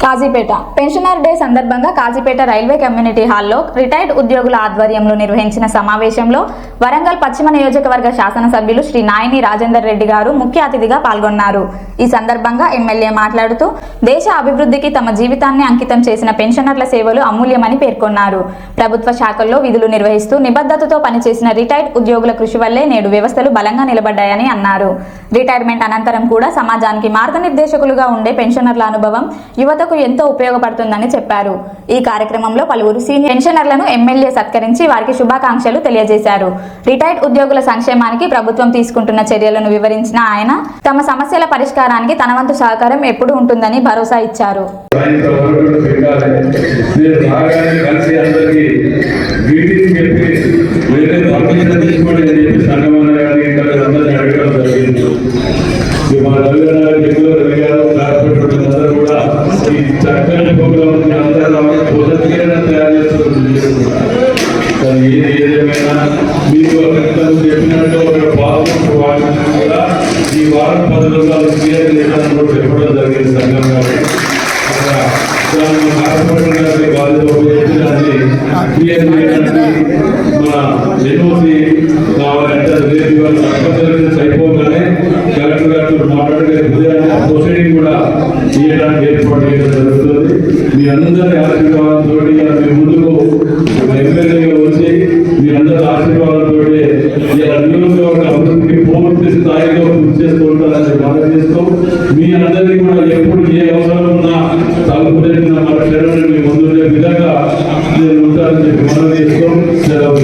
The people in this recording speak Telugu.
కాజీపేట పెన్షనర్ డే సందర్భంగా కాజీపేట రైల్వే కమ్యూనిటీ హాల్లో రిటైర్డ్ ఉద్యోగుల ఆధ్వర్యంలో నిర్వహించిన సమావేశంలో వరంగల్ పశ్చిమ నియోజకవర్గ శాసనసభ్యులు శ్రీ నాయని రాజేందర్ రెడ్డి గారు ముఖ్య అతిథిగా పాల్గొన్నారు. ఈ సందర్భంగా ఎమ్మెల్యే మాట్లాడుతూ దేశ అభివృద్ధికి తమ జీవితాన్ని అంకితం చేసిన పెన్షనర్ల సేవలు అమూల్యమని పేర్కొన్నారు. ప్రభుత్వ శాఖల్లో విధులు నిర్వహిస్తూ నిబద్ధతతో పనిచేసిన రిటైర్డ్ ఉద్యోగుల కృషి వల్లే నేడు వ్యవస్థలు బలంగా నిలబడ్డాయని అన్నారు. రిటైర్మెంట్ అనంతరం కూడా సమాజానికి మార్గనిర్దేశకులుగా ఉండే పెన్షనర్ల అనుభవం యువతకు ఎంతో ఉపయోగపడుతుందని చెప్పారు. ఈ కార్యక్రమంలో పలువురు సీనియర్ పెన్షనర్లను ఎమ్మెల్యే సత్కరించి వారికి శుభాకాంక్షలు తెలియజేశారు. రిటైర్డ్ ఉద్యోగుల సంక్షేమానికి ప్రభుత్వం తీసుకుంటున్న చర్యలను వివరించిన ఆయన తమ సమస్యల పరిష్కారానికి తన వంతు సహకారం ఎప్పుడూ ఉంటుందని భరోసా ఇచ్చారు. చక్కని ప్రోగ్రామ్ ఏదేమైనా మీకు చెప్పినట్టు ఒక పాల్గొన కూడా ఈ వారం 10 రోజులు క్లియర్ చేయడానికి చెప్పడం జరిగింది. సంఘం గారు క్లియర్ చేయడానికి మన ఎన్ఓసి కావాలంటే అయిపోగానే కలెక్టర్ గారు మాట్లాడే ప్రొసీడింగ్ కూడా చేయడానికి ఏర్పాటు చేయడం జరుగుతుంది. మీ అందరి ఆశీర్వాదంతో మీ ముందుకు ఎమ్మెల్యేగా వచ్చి మీ అందరి ఆశీర్వాదంతో నియోజకవర్గ అభివృద్ధికి పూర్తి స్థాయిలో కృషి చేసుకుంటారని మనం చేస్తూ మీ అందరికీ కూడా ఎప్పుడు ఏ అవసరం ఉన్నా తలుపుదైన మన శరణి మీ ముందుండే విధంగా నేను ఉంటానని చెప్పి మనం చేస్తూ సెలవు.